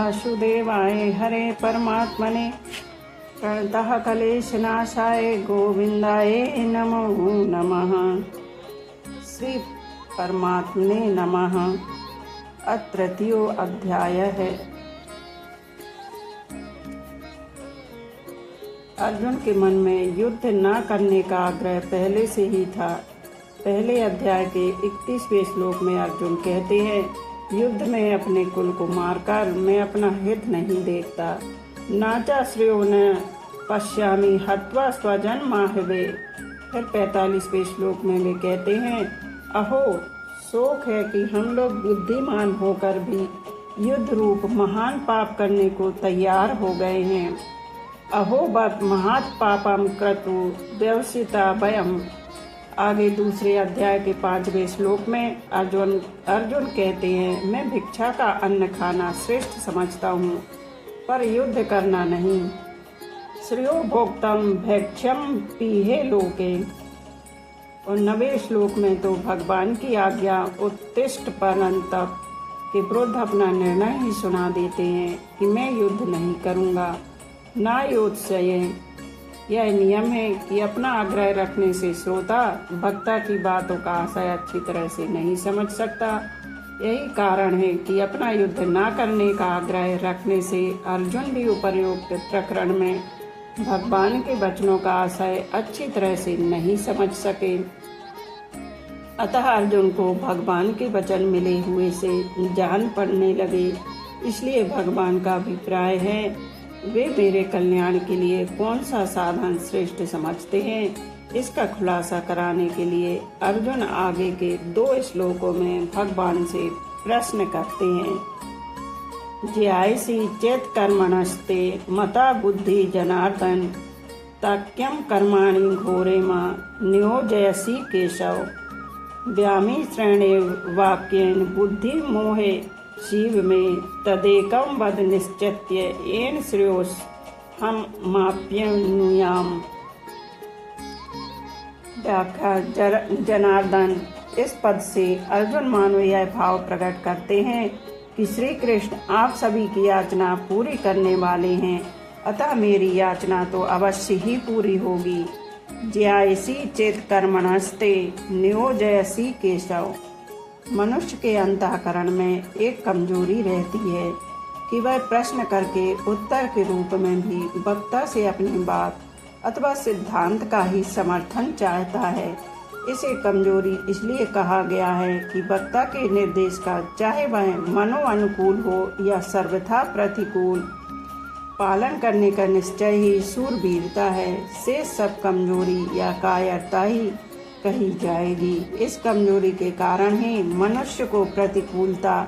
वासुदेवाय हरे परमात्मने प्रणतः क्लेशनाशाय गोविंदाय नमो नमः। श्री परमात्मने नमः। तृतीयो अध्याय है। अर्जुन के मन में युद्ध न करने का आग्रह पहले से ही था। पहले अध्याय के 31वें श्लोक में अर्जुन कहते हैं, युद्ध में अपने कुल को मारकर मैं अपना हित नहीं देखता। नाचा श्रेयो न पश्यामि हत्वा स्वजन माहवे। फिर 45वें श्लोक में वे कहते हैं, अहो शोक है कि हम लोग बुद्धिमान होकर भी युद्ध रूप महान पाप करने को तैयार हो गए हैं। अहो बत महात पापम क्रतु व्यवसिता वयम। आगे दूसरे अध्याय के 5वें श्लोक में अर्जुन कहते हैं, मैं भिक्षा का अन्न खाना श्रेष्ठ समझता हूँ, पर युद्ध करना नहीं। श्रेयो भोक्तम भैक्ष्यम पीहे लोके। और 90वें श्लोक में तो भगवान की आज्ञा उत्तिष्ठ परंतप के विरुद्ध अपना निर्णय ही सुना देते हैं कि मैं युद्ध नहीं करूँगा। ना योत्सय। यह नियम है कि अपना आग्रह रखने से श्रोता वक्ता की बातों का आशय अच्छी तरह से नहीं समझ सकता। यही कारण है कि अपना युद्ध न करने का आग्रह रखने से अर्जुन भी उपर्युक्त प्रकरण में भगवान के वचनों का आशय अच्छी तरह से नहीं समझ सके। अतः अर्जुन को भगवान के वचन मिले हुए से जान पड़ने लगे। इसलिए भगवान का अभिप्राय है, वे मेरे कल्याण के लिए कौन सा साधन श्रेष्ठ समझते हैं। इसका खुलासा कराने के लिए अर्जुन आगे के 2 श्लोकों में भगवान से प्रश्न करते हैं। ज्यायसी चेत कर्मणस्ते मता बुद्धि जनार्दन ताक्यम कर्माणि घोरे मां नियोजयसी केशव। व्यामी श्रेणे वाक्येन बुद्धि मोहे शिव में तदेकम वद निश्चित्य येन श्रेयोस हम माप्यनुयाम। व्याख्या जनार्दन। इस पद से अर्जुन मानो यह भाव प्रकट करते हैं कि श्री कृष्ण आप सभी की याचना पूरी करने वाले हैं, अतः मेरी याचना तो अवश्य ही पूरी होगी। ज्यायसी चेत कर्मणस्ते नियोजयसी केशव। मनुष्य के अंतःकरण में एक कमजोरी रहती है कि वह प्रश्न करके उत्तर के रूप में भी वक्ता से अपनी बात अथवा सिद्धांत का ही समर्थन चाहता है। इसे कमजोरी इसलिए कहा गया है कि वक्ता के निर्देश का चाहे वह मनो अनुकूल हो या सर्वथा प्रतिकूल, पालन करने का निश्चय ही शूरवीरता है। से सब कमजोरी या कायरता ही कही जाएगी। इस कमजोरी के कारण ही मनुष्य को प्रतिकूलता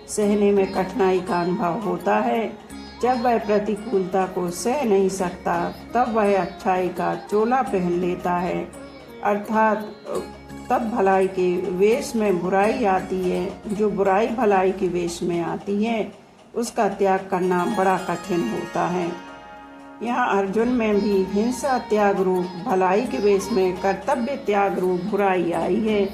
सहने में कठिनाई का अनुभव होता है। जब वह प्रतिकूलता को सह नहीं सकता तब वह अच्छाई का चोला पहन लेता है, अर्थात तब भलाई के वेश में बुराई आती है। जो बुराई भलाई के वेश में आती है उसका त्याग करना बड़ा कठिन होता है। यहाँ अर्जुन में भी हिंसा त्याग रूप भलाई के वेश में कर्तव्य त्याग रूप बुराई आई है।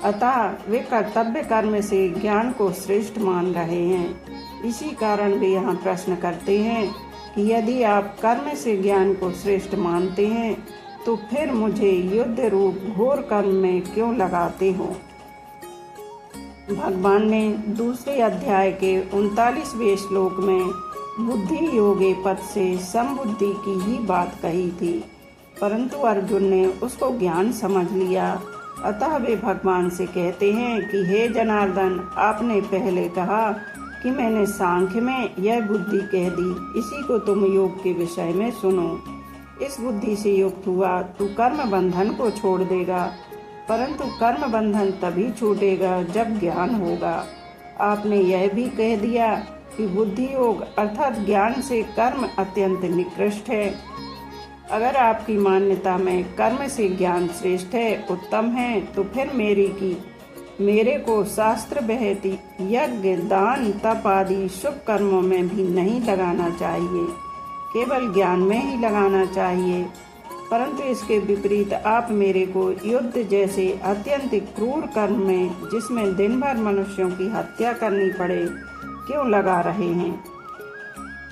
अतः वे कर्तव्य कर्म से ज्ञान को श्रेष्ठ मान रहे हैं। इसी कारण वे यहाँ प्रश्न करते हैं कि यदि आप कर्म से ज्ञान को श्रेष्ठ मानते हैं तो फिर मुझे युद्ध रूप घोर कर्म में क्यों लगाते हो। भगवान ने दूसरे अध्याय के 39वें श्लोक में बुद्धि योगे पद से समबुद्धि की ही बात कही थी, परंतु अर्जुन ने उसको ज्ञान समझ लिया। अतः वे भगवान से कहते हैं कि हे जनार्दन, आपने पहले कहा कि मैंने सांख्य में यह बुद्धि कह दी, इसी को तुम योग के विषय में सुनो। इस बुद्धि से युक्त हुआ तू कर्म बंधन को छोड़ देगा, परंतु कर्म बंधन तभी छूटेगा जब ज्ञान होगा। आपने यह भी कह दिया कि बुद्धि योग अर्थात ज्ञान से कर्म अत्यंत निकृष्ट है। अगर आपकी मान्यता में कर्म से ज्ञान श्रेष्ठ है, उत्तम है, तो फिर मेरे को शास्त्र बहती यज्ञ दान तप आदि शुभ कर्मों में भी नहीं लगाना चाहिए, केवल ज्ञान में ही लगाना चाहिए। परंतु इसके विपरीत आप मेरे को युद्ध जैसे अत्यंत क्रूर कर्म में, जिसमें दिन भर मनुष्यों की हत्या करनी पड़े, क्यों लगा रहे हैं।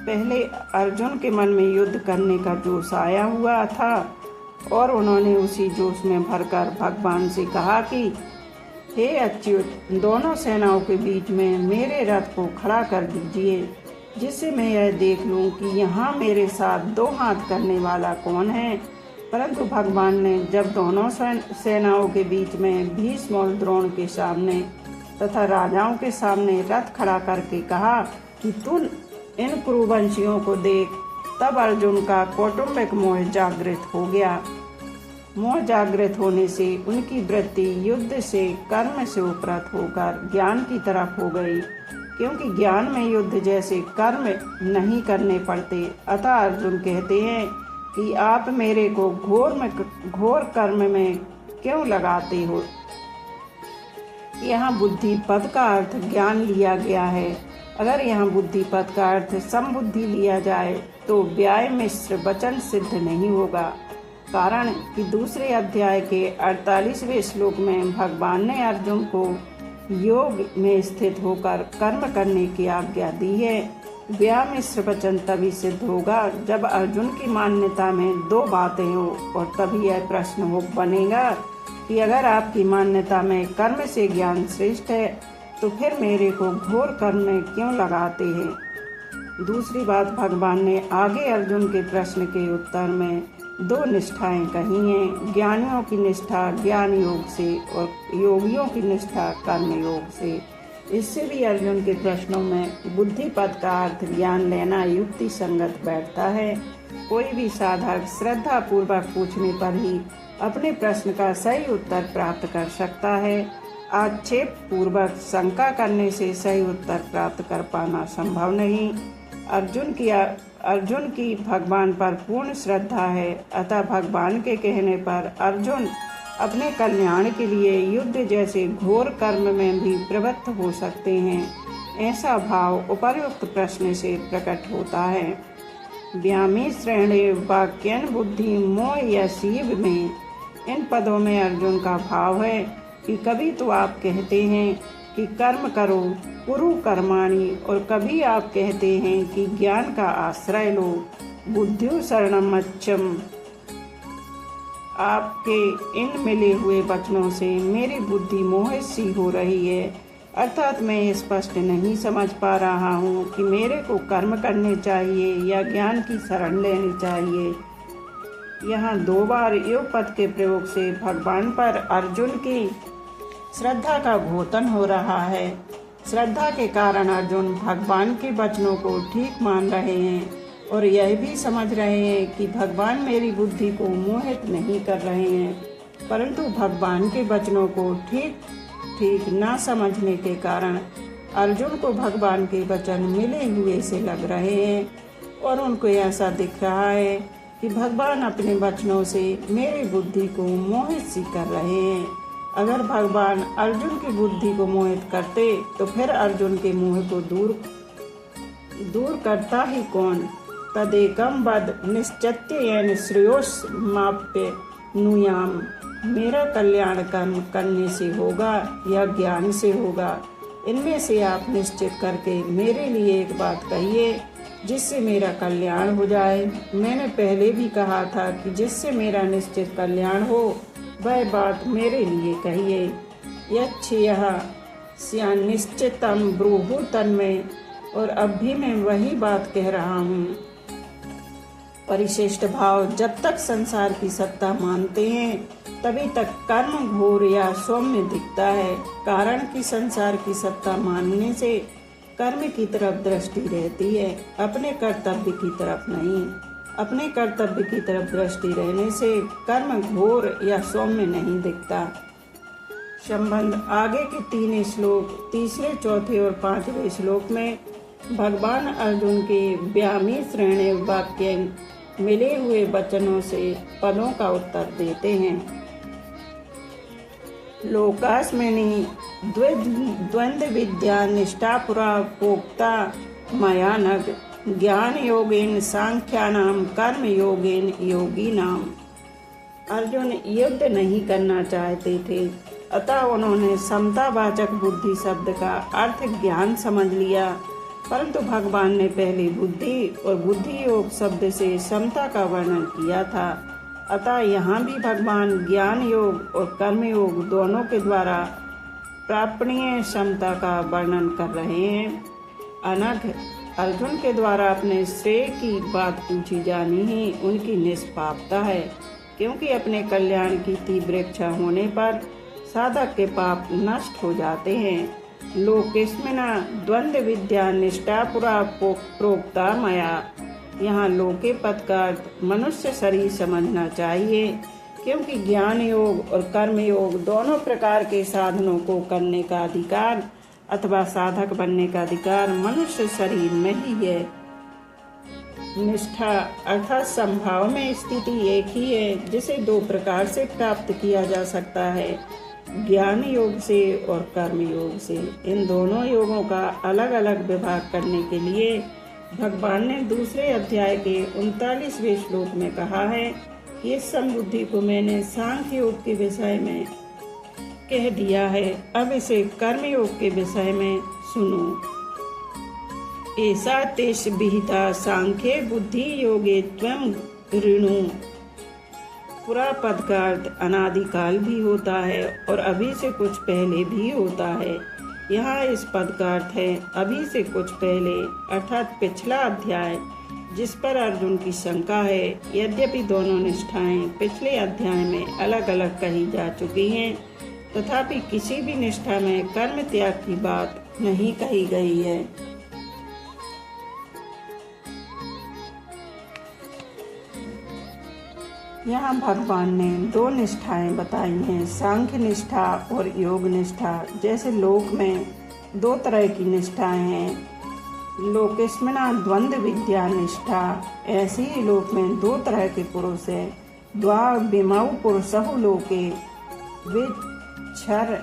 पहले अर्जुन के मन में युद्ध करने का जोश आया हुआ था और उन्होंने उसी जोश में भरकर भगवान से कहा कि हे अच्युत, दोनों सेनाओं के बीच में मेरे रथ को खड़ा कर दीजिए, जिससे मैं यह देख लूं कि यहाँ मेरे साथ दो हाथ करने वाला कौन है। परंतु भगवान ने जब दोनों सेनाओं के बीच में भीष्म और द्रोण के सामने तथा राजाओं के सामने रथ खड़ा करके कहा कि तू इन कुरुवंशियों को देख, तब अर्जुन का कौटुंबिक मोह जागृत हो गया। मोह जागृत होने से उनकी वृत्ति युद्ध से कर्म से उपरत होकर ज्ञान की तरफ हो गई, क्योंकि ज्ञान में युद्ध जैसे कर्म नहीं करने पड़ते। अतः अर्जुन कहते हैं कि आप मेरे को घोर कर्म में क्यों लगाते हो। यहाँ बुद्धि पद का अर्थ ज्ञान लिया गया है। अगर यहाँ बुद्धि पद का अर्थ समबुद्धि लिया जाए तो व्याय मिश्र वचन सिद्ध नहीं होगा, कारण कि दूसरे अध्याय के 48वें श्लोक में भगवान ने अर्जुन को योग में स्थित होकर कर्म करने की आज्ञा दी है। व्याय मिश्र वचन तभी सिद्ध होगा जब अर्जुन की मान्यता में दो बातें हो, और तभी यह प्रश्न हो बनेगा कि अगर आपकी मान्यता में कर्म से ज्ञान श्रेष्ठ है तो फिर मेरे को घोर कर्म में क्यों लगाते हैं। दूसरी बात, भगवान ने आगे अर्जुन के प्रश्न के उत्तर में दो निष्ठाएं कही हैं, ज्ञानियों की निष्ठा ज्ञान योग से और योगियों की निष्ठा कर्म योग से। इससे भी अर्जुन के प्रश्नों में बुद्धि पद का अर्थ ज्ञान लेना युक्ति संगत बैठता है। कोई भी साधक श्रद्धा पूर्वक पूछने पर ही अपने प्रश्न का सही उत्तर प्राप्त कर सकता है। आक्षेप पूर्वक शंका करने से सही उत्तर प्राप्त कर पाना संभव नहीं। अर्जुन की भगवान पर पूर्ण श्रद्धा है, अतः भगवान के कहने पर अर्जुन अपने कल्याण के लिए युद्ध जैसे घोर कर्म में भी प्रवृत्त हो सकते हैं। ऐसा भाव उपर्युक्त प्रश्न से प्रकट होता है। व्यामी श्रेणी वाक्यन बुद्धि मोह या शिव में इन पदों में अर्जुन का भाव है कि कभी तो आप कहते हैं कि कर्म करो कुरु कर्माणि, और कभी आप कहते हैं कि ज्ञान का आश्रय लो बुद्धिं शरणम मच्चम। आपके इन मिले हुए वचनों से मेरी बुद्धि मोहित सी हो रही है, अर्थात मैं स्पष्ट नहीं समझ पा रहा हूँ कि मेरे को कर्म करने चाहिए या ज्ञान की शरण लेनी चाहिए। यहाँ दो बार योग पद के प्रयोग से भगवान पर अर्जुन की श्रद्धा का घोतन हो रहा है। श्रद्धा के कारण अर्जुन भगवान के वचनों को ठीक मान रहे हैं और यह भी समझ रहे हैं कि भगवान मेरी बुद्धि को मोहित नहीं कर रहे हैं, परंतु भगवान के वचनों को ठीक ना समझने के कारण अर्जुन को भगवान के वचन मिले हुए से लग रहे हैं और उनको ऐसा दिख रहा है कि भगवान अपने वचनों से मेरी बुद्धि को मोहित सी कर रहे हैं। अगर भगवान अर्जुन की बुद्धि को मोहित करते तो फिर अर्जुन के मोह को दूर करता ही कौन। तदेकम वद निश्चत्येन श्रेयोस्माप्य नुयाम। मेरा कल्याण कर्म करने से होगा या ज्ञान से होगा, इनमें से आप निश्चित करके मेरे लिए एक बात कहिए जिससे मेरा कल्याण हो जाए। मैंने पहले भी कहा था कि जिससे मेरा निश्चित कल्याण हो वह बात मेरे लिए कहिए। यह निश्चितम ब्रूहु तन्मय, और अब भी मैं वही बात कह रहा हूँ। परिशिष्ट भाव जब तक संसार की सत्ता मानते हैं तभी तक कर्म घोर या सौम्य दिखता है, कारण कि संसार की सत्ता मानने से कर्म की तरफ दृष्टि रहती है, अपने कर्तव्य की तरफ नहीं। अपने कर्तव्य की तरफ दृष्टि रहने से कर्म घोर या सौम्य नहीं दिखता। संबंध आगे के 3 श्लोक, तीसरे, चौथे और 5वें श्लोक में भगवान अर्जुन के व्यामी श्रेणी वाक्य मिले हुए वचनों से पदों का उत्तर देते हैं। लोकास्मिन् द्वंद्व विद्या निष्ठा पुरा प्रोक्ता मया नघ, ज्ञान योगेन सांख्यानाम कर्म योगेन योगिनाम। अर्जुन युद्ध नहीं करना चाहते थे, अतः उन्होंने समतावाचक बुद्धि शब्द का अर्थ ज्ञान समझ लिया। परंतु भगवान ने पहले बुद्धि और बुद्धि योग शब्द से समता का वर्णन किया था। अतः यहाँ भी भगवान ज्ञान योग और कर्म योग दोनों के द्वारा प्रापणीय समता का वर्णन कर रहे हैं। अनघ, अर्जुन के द्वारा अपने श्रेय की बात पूछी जानी ही उनकी निष्पापता है, क्योंकि अपने कल्याण की तीव्र इच्छा होने पर साधक के पाप नष्ट हो जाते हैं। लोकेस्मिना द्वंद्व विद्या निष्ठा पुरा प्रोक्ता मया। यहाँ लोके पद का अर्थ मनुष्य शरीर समझना चाहिए, क्योंकि ज्ञान योग और कर्म योग दोनों प्रकार के साधनों को करने का अधिकार अथवा साधक बनने का अधिकार मनुष्य शरीर में ही है। निष्ठा अर्थात संभाव में स्थिति एक ही है, जिसे दो प्रकार से प्राप्त किया जा सकता है, ज्ञान योग से और कर्म योग से। इन दोनों योगों का अलग अलग विभाग करने के लिए भगवान ने दूसरे अध्याय के 39वें श्लोक में कहा है कि इस समबुद्धि को मैंने सांख्य योग के विषय में कह दिया है। अब इसे कर्म योग के विषय में सुनो। ऐसा तेष विहिता सांख्ये बुद्धि योगे त्वं ऋणु। पूरा पद का अर्थ अनादिकाल भी होता है और अभी से कुछ पहले भी होता है। यहाँ इस पद का अर्थ है अभी से कुछ पहले, अर्थात पिछला अध्याय, जिस पर अर्जुन की शंका है। यद्यपि दोनों निष्ठाएं पिछले अध्याय में अलग अलग कही जा चुकी हैं, तथापि किसी भी निष्ठा में कर्म त्याग की बात नहीं कही गई है। यहाँ भगवान ने दो निष्ठाएं बताई हैं, सांख्य निष्ठा और योग निष्ठा। जैसे लोक में दो तरह की निष्ठाएं हैं, लोकेस्मिना द्वंद्व विद्या निष्ठा, ऐसे ही लोक में दो तरह के पुरुष हैं। द्वा विमौ पुरुषहु लोके, वे क्षर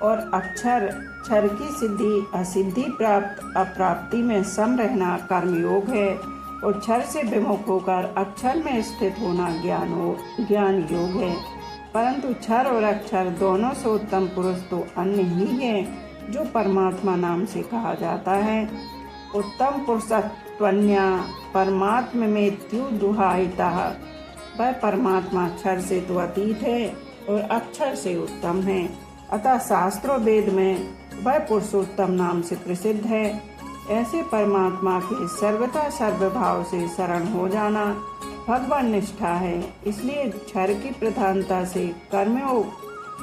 और अक्षर। क्षर की सिद्धि असिद्धि प्राप्त अप्राप्ति में सम रहना कर्मयोग है, और क्षर से विमुख होकर अक्षर में स्थित होना ज्ञान योग है। परंतु क्षर और अक्षर दोनों से उत्तम पुरुष तो अन्य ही है, जो परमात्मा नाम से कहा जाता है। उत्तम पुरुषत्वन्या परमात्म में त्यु दुहायिता। वह परमात्मा क्षर से तो अतीत है और अक्षर से उत्तम है, अतः शास्त्रों वेद में वह पुरुषोत्तम नाम से प्रसिद्ध है। ऐसे परमात्मा के सर्वथा सर्वभाव से शरण हो जाना भगवान निष्ठा है। इसलिए क्षर की प्रधानता से कर्मयोग,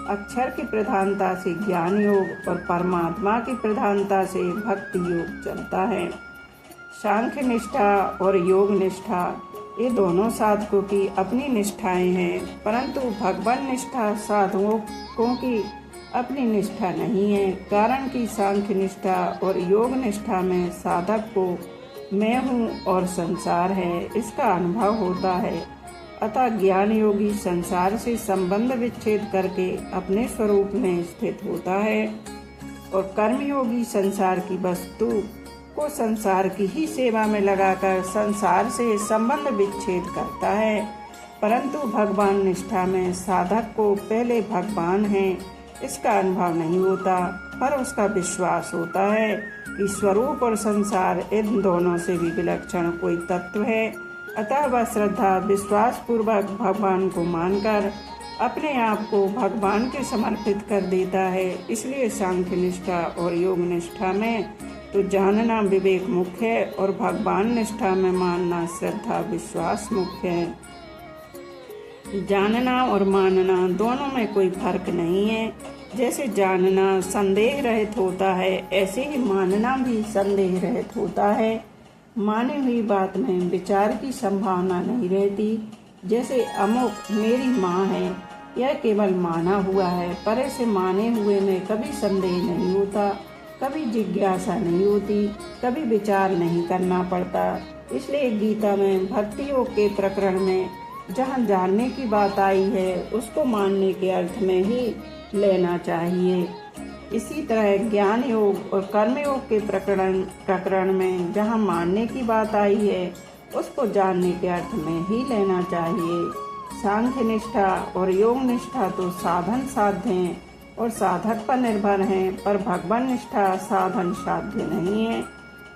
अक्षर की प्रधानता से ज्ञान योग और परमात्मा की प्रधानता से भक्ति योग चलता है। सांख्य निष्ठा और योग निष्ठा ये दोनों साधकों की अपनी निष्ठाएं हैं, परंतु भगवान निष्ठा साधकों की अपनी निष्ठा नहीं है। कारण कि सांख्य निष्ठा और योग निष्ठा में साधक को मैं हूँ और संसार है, इसका अनुभव होता है। अतः ज्ञान योगी संसार से संबंध विच्छेद करके अपने स्वरूप में स्थित होता है, और कर्मयोगी संसार की वस्तु को संसार की ही सेवा में लगाकर संसार से संबंध विच्छेद करता है। परंतु भगवान निष्ठा में साधक को पहले भगवान है इसका अनुभव नहीं होता, पर उसका विश्वास होता है कि स्वरूप और संसार इन दोनों से भी विलक्षण कोई तत्व है। अतः वह श्रद्धा विश्वास पूर्वक भगवान को मानकर अपने आप को भगवान के समर्पित कर देता है। इसलिए सांख्य निष्ठा और योग निष्ठा में तो जानना विवेक मुख्य है, और भगवान निष्ठा में मानना श्रद्धा विश्वास मुख्य है। जानना और मानना दोनों में कोई फर्क नहीं है। जैसे जानना संदेह रहित होता है, ऐसे ही मानना भी संदेह रहित होता है। मानी हुई बात में विचार की संभावना नहीं रहती। जैसे अमुक मेरी माँ है, यह केवल माना हुआ है, पर इसे माने हुए में कभी संदेह नहीं होता, कभी जिज्ञासा नहीं होती, कभी विचार नहीं करना पड़ता। इसलिए गीता में भक्ति योग के प्रकरण में जहाँ जानने की बात आई है, उसको मानने के अर्थ में ही लेना चाहिए। इसी तरह ज्ञान योग और कर्म योग के प्रकरण में जहाँ मानने की बात आई है, उसको जानने के अर्थ में ही लेना चाहिए। सांख्य निष्ठा और योग निष्ठा तो साधन साध्य हैं और साधक पर निर्भर हैं, पर भगवान निष्ठा साधन साध्य नहीं है।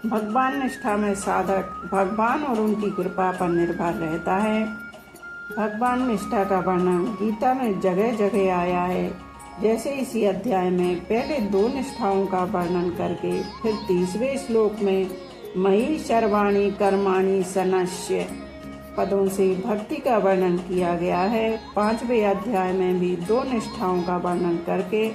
भगवान निष्ठा में साधक भगवान और उनकी कृपा पर निर्भर रहता है। भगवान निष्ठा का वर्णन गीता में जगह जगह आया है। जैसे इसी अध्याय में पहले 2 निष्ठाओं का वर्णन करके फिर 30वें श्लोक में मयि सर्वाणि कर्माणि सन्यस्य पदों से भक्ति का वर्णन किया गया है। 5वें अध्याय में भी 2 निष्ठाओं का वर्णन करके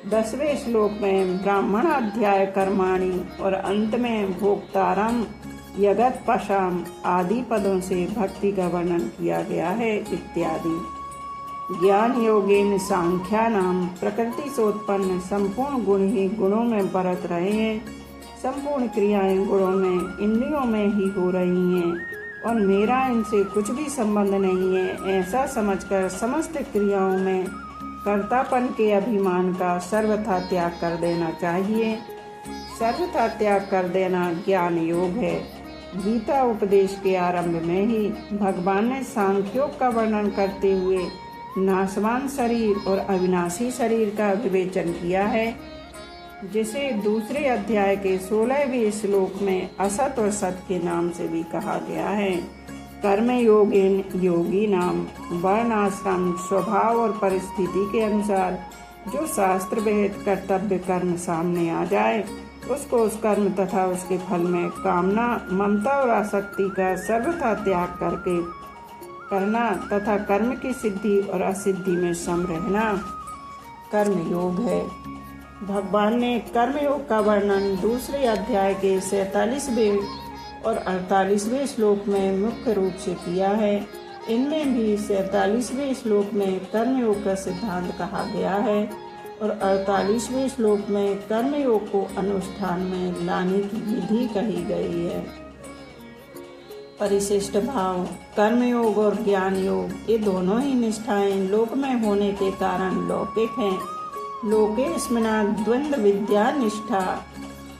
10वें श्लोक में ब्राह्मण अध्याय कर्माणि और अंत में भोक्तारम यगत पशाम आदि पदों से भक्ति का वर्णन किया गया है इत्यादि। ज्ञान योगेन सांख्यानाम प्रकृति से उत्पन्न संपूर्ण गुण ही गुणों में बरत रहे हैं। संपूर्ण क्रियाएं गुणों में इंद्रियों में ही हो रही हैं और मेरा इनसे कुछ भी संबंध नहीं है, ऐसा समझकर समस्त क्रियाओं में कर्तापन के अभिमान का सर्वथा त्याग कर देना चाहिए। सर्वथा त्याग कर देना ज्ञान योग है। गीता उपदेश के आरंभ में ही भगवान ने सांख्योग का वर्णन करते हुए नाशवान शरीर और अविनाशी शरीर का विवेचन किया है, जिसे दूसरे अध्याय के 16वें श्लोक में असत और सत के नाम से भी कहा गया है। कर्म योगेन योगी नाम वर्णाश्रम स्वभाव और परिस्थिति के अनुसार जो शास्त्र विहित कर्तव्य कर्म सामने आ जाए उसको उस कर्म तथा उसके फल में कामना ममता और आसक्ति का सर्वथा त्याग करके करना तथा कर्म की सिद्धि और असिद्धि में सम रहना कर्म योग है। भगवान ने कर्मयोग का वर्णन दूसरे अध्याय के 47वें और 48वें श्लोक में मुख्य रूप से किया है। इनमें भी 47वें श्लोक में कर्मयोग का सिद्धांत कहा गया है और 48वें श्लोक में कर्मयोग को अनुष्ठान में लाने की विधि कही गई है। परिशिष्ट भाव कर्मयोग और ज्ञान योग ये दोनों ही निष्ठाएं लोक में होने के कारण लौकिक हैं। लोके स्मना द्वंद्व विद्या निष्ठा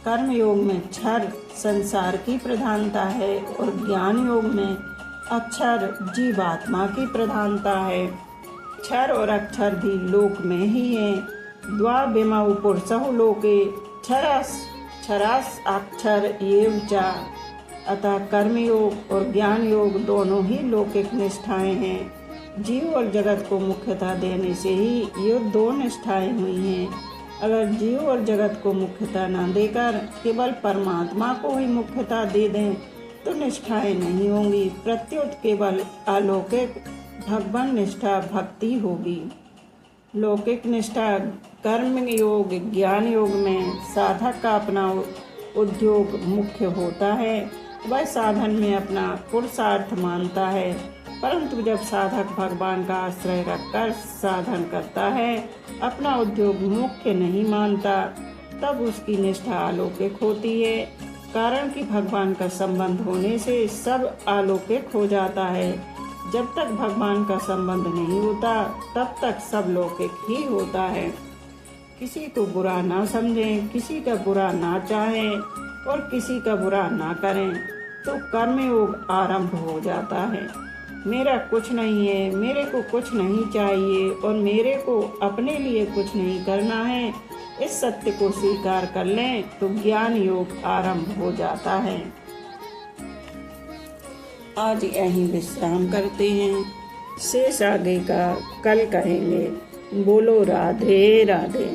कर्मयोग में क्षर संसार की प्रधानता है और ज्ञान योग में अक्षर जीवात्मा की प्रधानता है। क्षर और अक्षर भी लोक में ही है। द्वाविमौ पुरुषौ लोके क्षरास अक्षर एव च अतः कर्मयोग और ज्ञान योग दोनों ही लौकिक निष्ठाएं हैं। जीव और जगत को मुख्यता देने से ही ये 2 निष्ठाएं हुई हैं। अगर जीव और जगत को मुख्यता न देकर केवल परमात्मा को ही मुख्यता दे दें तो निष्ठाएं नहीं होंगी, प्रत्युत केवल अलौकिक भगवान निष्ठा भक्ति होगी। लौकिक निष्ठा कर्म योग ज्ञान योग में साधक का अपना उद्योग मुख्य होता है। वह साधन में अपना पुरुषार्थ मानता है, परंतु जब साधक भगवान का आश्रय रखकर साधन करता है, अपना उद्योग मुख्य नहीं मानता, तब उसकी निष्ठा अलौकिक होती है। कारण कि भगवान का संबंध होने से सब अलौकिक हो जाता है। जब तक भगवान का संबंध नहीं होता तब तक सब लौकिक ही होता है। किसी को बुरा ना समझें, किसी का बुरा ना चाहें और किसी का बुरा ना करें तो कर्मयोग आरंभ हो जाता है। मेरा कुछ नहीं है, मेरे को कुछ नहीं चाहिए और मेरे को अपने लिए कुछ नहीं करना है, इस सत्य को स्वीकार कर लें तो ज्ञान योग आरंभ हो जाता है। आज यहीं विश्राम करते हैं, शेष आगे का कल कहेंगे। बोलो राधे राधे।